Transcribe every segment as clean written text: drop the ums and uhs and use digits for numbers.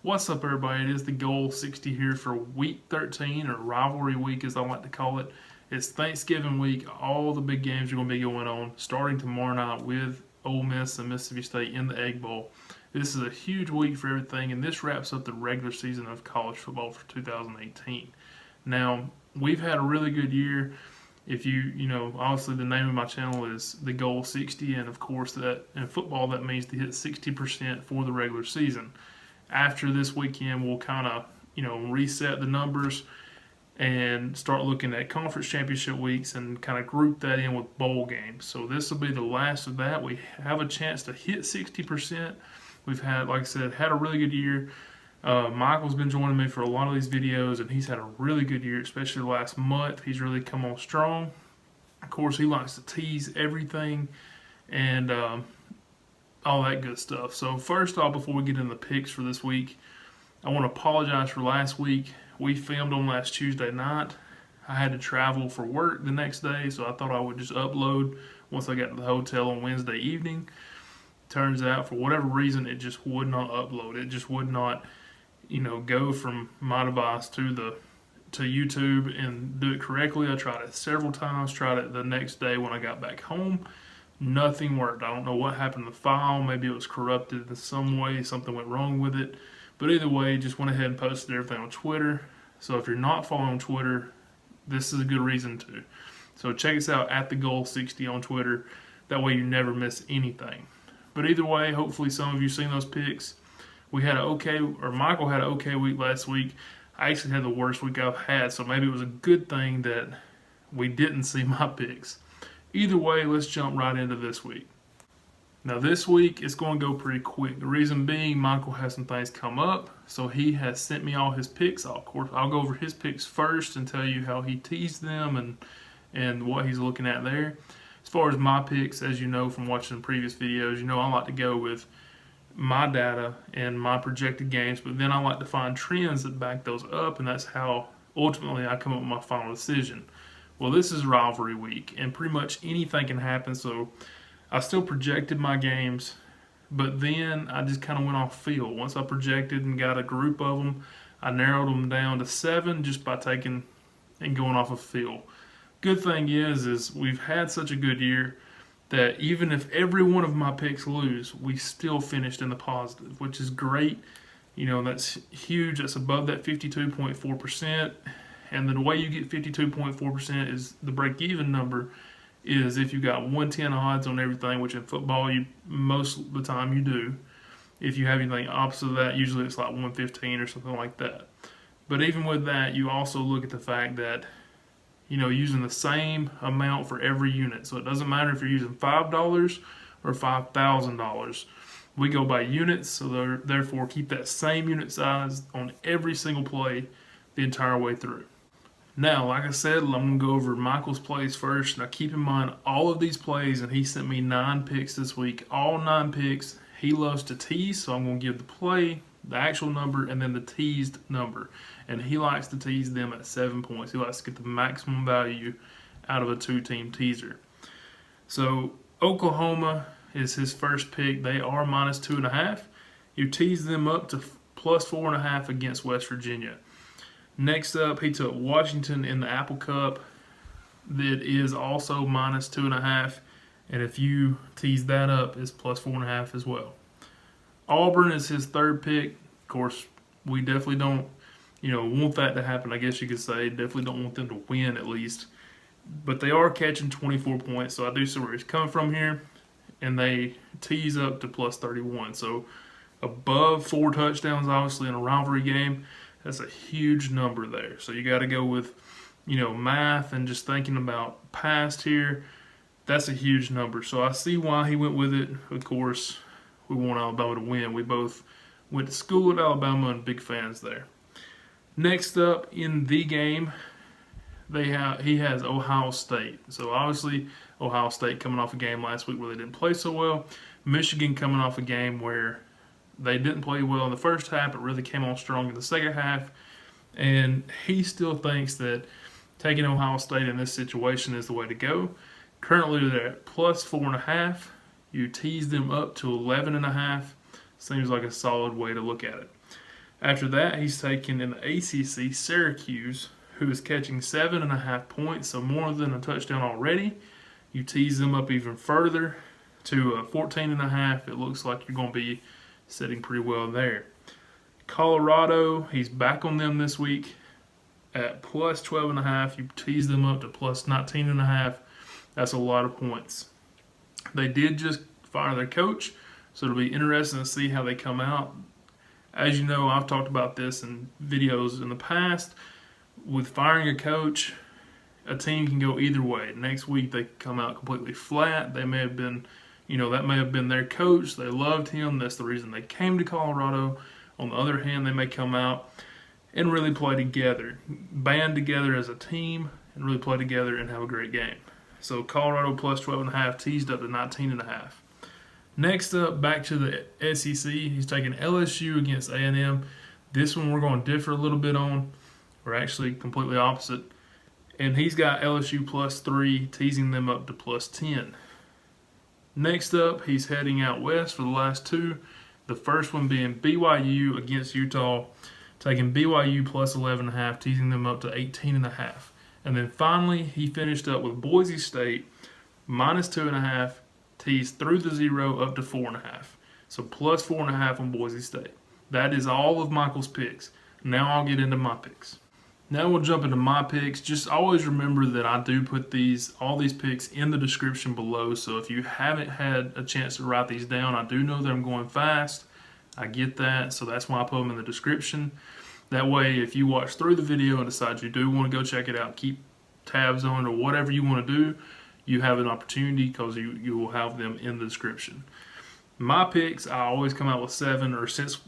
What's up, everybody? It is the Goal60 here for week 13, or Rivalry week as I like to call it. It's Thanksgiving week. All the big games are going to be going on, starting tomorrow night with Ole Miss and Mississippi State in the Egg Bowl. This is a huge week for everything, and this wraps up the regular season of college football for 2018. Now, we've had a really good year. If obviously the name of my channel is the Goal60, and of course that in football that means to hit 60% for the regular season. After this weekend, we'll kind of, reset the numbers and start looking at conference championship weeks and kind of group that in with bowl games. So this will be the last of that. We have a chance to hit 60%. We've had, like I said, had a really good year. Michael's been joining me for a lot of these videos, and he's had a really good year, especially the last month. He's really come on strong. Of course, he likes to tease everything and all that good stuff. So first off, before we get into the picks for this week, I want to apologize for last week. We filmed on last Tuesday night. I had to travel for work the next day, so I thought I would just upload once I got to the hotel on Wednesday evening. Turns out, for whatever reason, it just would not upload. It just would not, go from my device to YouTube and do it correctly. I tried it several times. Tried it the next day when I got back home. Nothing worked. I don't know what happened to the file. Maybe it was corrupted in some way. Something went wrong with it. But either way, just went ahead and posted everything on Twitter. So if you're not following Twitter, this is a good reason to. So check us out at the Goal60 on Twitter. That way you never miss anything. But either way, hopefully some of you seen those picks. Michael had an okay week last week. I actually had the worst week I've had, so maybe it was a good thing that we didn't see my picks. Either way, let's jump right into this week. Now this week, it's going to go pretty quick. The reason being, Michael has some things come up, so he has sent me all his picks. Of course, I'll go over his picks first and tell you how he teased them and what he's looking at there. As far as my picks, as you know from watching previous videos, I like to go with my data and my projected games, but then I like to find trends that back those up, and that's how ultimately I come up with my final decision. Well, this is Rivalry week, and pretty much anything can happen, so I still projected my games, but then I just kind of went off feel. Once I projected and got a group of them, I narrowed them down to 7 just by taking and going off of feel. Good thing is we've had such a good year that even if every one of my picks lose, we still finished in the positive, which is great. That's huge. That's above that 52.4%. And the way you get 52.4% is the break-even number is if you got 110 odds on everything, which in football most of the time you do. If you have anything opposite of that, usually it's like 115 or something like that. But even with that, you also look at the fact that using the same amount for every unit. So it doesn't matter if you're using $5 or $5,000. We go by units, so therefore keep that same unit size on every single play the entire way through. Now, like I said, I'm going to go over Michael's plays first. Now, keep in mind all of these plays, and he sent me 9 picks this week. All 9 picks. He loves to tease, so I'm going to give the play, the actual number, and then the teased number. And he likes to tease them at 7 points. He likes to get the maximum value out of a 2-team teaser. So, Oklahoma is his first pick. They are minus 2.5. You tease them up to plus 4.5 against West Virginia. Next up, he took Washington in the Apple Cup. That is also minus 2.5. And if you tease that up, it's plus 4.5 as well. Auburn is his third pick. Of course, we definitely don't, want that to happen, I guess you could say. Definitely don't want them to win, at least. But they are catching 24 points, so I do see where he's coming from here. And they tease up to plus 31. So above 4 touchdowns, obviously, in a rivalry game. That's a huge number there. So you got to go with, math and just thinking about past here. That's a huge number. So I see why he went with it. Of course, we want Alabama to win. We both went to school at Alabama and big fans there. Next up in the game, he has Ohio State. So obviously, Ohio State coming off a game last week where they didn't play so well. Michigan coming off a game where they didn't play well in the first half, but really came on strong in the second half. And he still thinks that taking Ohio State in this situation is the way to go. Currently, they're at plus 4.5. You tease them up to 11.5. Seems like a solid way to look at it. After that, he's taking in the ACC Syracuse, who is catching 7.5 points, so more than a touchdown already. You tease them up even further to 14.5. It looks like you're going to be sitting pretty well there. Colorado, he's back on them this week at plus 12.5. You tease them up to plus 19.5. That's a lot of points. They did just fire their coach, so it'll be interesting to see how they come out. As you know, I've talked about this in videos in the past. With firing a coach, a team can go either way. Next week, they come out completely flat. They may have been, that may have been their coach. They loved him. That's the reason they came to Colorado. On the other hand, they may come out and really play together, band together as a team, and really play together and have a great game. So Colorado plus 12.5, teased up to 19.5. Next up, back to the SEC. He's taking LSU against A&M. This one we're going to differ a little bit on. We're actually completely opposite. And he's got LSU plus 3, teasing them up to plus 10. Next up, he's heading out west for the last two. The first one being BYU against Utah, taking BYU plus 11.5, teasing them up to 18.5. And then finally, he finished up with Boise State minus 2.5, teased through the 0 up to 4.5. So plus 4.5 on Boise State. That is all of Michael's picks. Now I'll get into my picks. Now we'll jump into my picks. Just always remember that I do put all these picks in the description below. So if you haven't had a chance to write these down, I do know that I'm going fast. I get that. So that's why I put them in the description. That way, if you watch through the video and decide you do want to go check it out, keep tabs on it or whatever you want to do, you have an opportunity because you will have them in the description. My picks, I always come out with 7, or since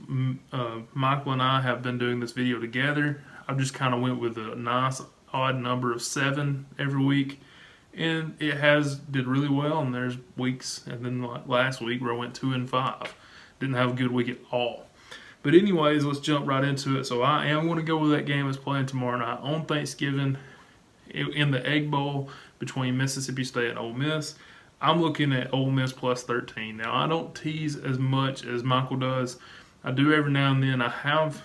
Michael and I have been doing this video together, I just kind of went with a nice odd number of 7 every week, and it did really well. And there's weeks, and then last week where I went 2 and 5, didn't have a good week at all. But anyways, let's jump right into it. So I am going to go with that game that's playing tomorrow night on Thanksgiving in the Egg Bowl between Mississippi State and Ole Miss. I'm looking at Ole Miss plus 13. Now, I don't tease as much as Michael does. I do every now and then. I have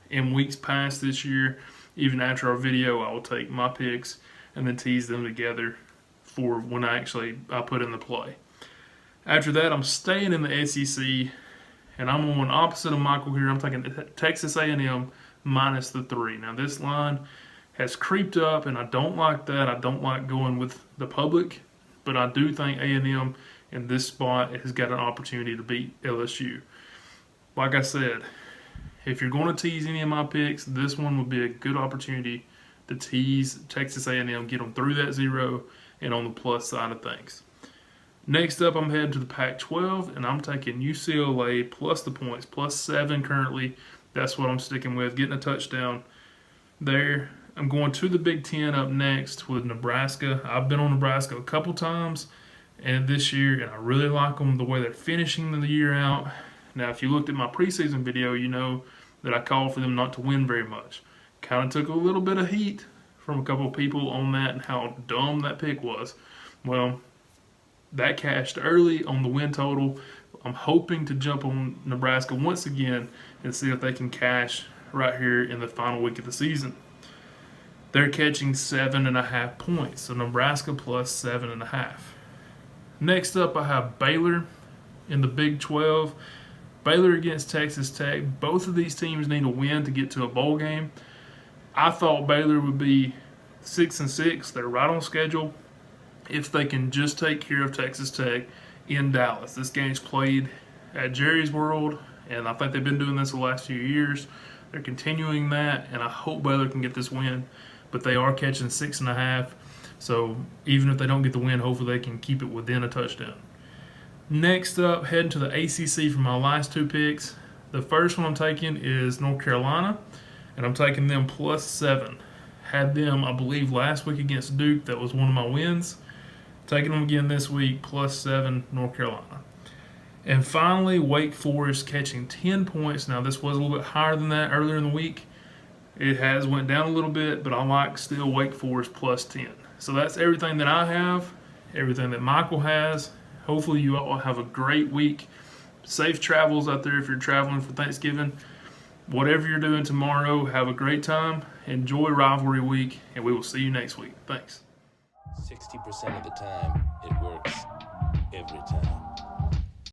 in weeks past this year, even after our video, I will take my picks and then tease them together for when I put in the play. After that, I'm staying in the SEC, and I'm on opposite of Michael here. I'm taking Texas A&M minus the 3. Now, this line has creeped up, and I don't like that. I don't like going with the public, but I do think A&M in this spot has got an opportunity to beat LSU. Like I said, if you're going to tease any of my picks, this one would be a good opportunity to tease Texas A&M, get them through that 0, and on the plus side of things. Next up, I'm heading to the Pac-12, and I'm taking UCLA plus the points, plus 7 currently. That's what I'm sticking with, getting a touchdown there. I'm going to the Big Ten up next with Nebraska. I've been on Nebraska a couple times and this year, and I really like them the way they're finishing the year out. Now, if you looked at my preseason video, you know that I called for them not to win very much. Kind of took a little bit of heat from a couple of people on that and how dumb that pick was. Well, that cashed early on the win total. I'm hoping to jump on Nebraska once again and see if they can cash right here in the final week of the season. They're catching 7.5 points, so Nebraska plus 7.5. Next up, I have Baylor in the Big 12. Baylor against Texas Tech. Both of these teams need a win to get to a bowl game. I thought Baylor would be 6-6. They're right on schedule if they can just take care of Texas Tech in Dallas. This game's played at Jerry's World, and I think they've been doing this the last few years. They're continuing that, and I hope Baylor can get this win. But they are catching 6.5, so even if they don't get the win, hopefully they can keep it within a touchdown. Next up, heading to the ACC for my last 2 picks. The first one I'm taking is North Carolina, and I'm taking them plus 7. Had them, I believe, last week against Duke. That was one of my wins. Taking them again this week, plus 7, North Carolina. And finally, Wake Forest catching 10 points. Now, this was a little bit higher than that earlier in the week. It has went down a little bit, but I like still Wake Forest plus 10. So that's everything that I have, everything that Michael has. Hopefully you all have a great week. Safe travels out there if you're traveling for Thanksgiving. whatever you're doing tomorrow, have a great time. Enjoy Rivalry Week, and we will see you next week. Thanks. 60% of the time, it works every time.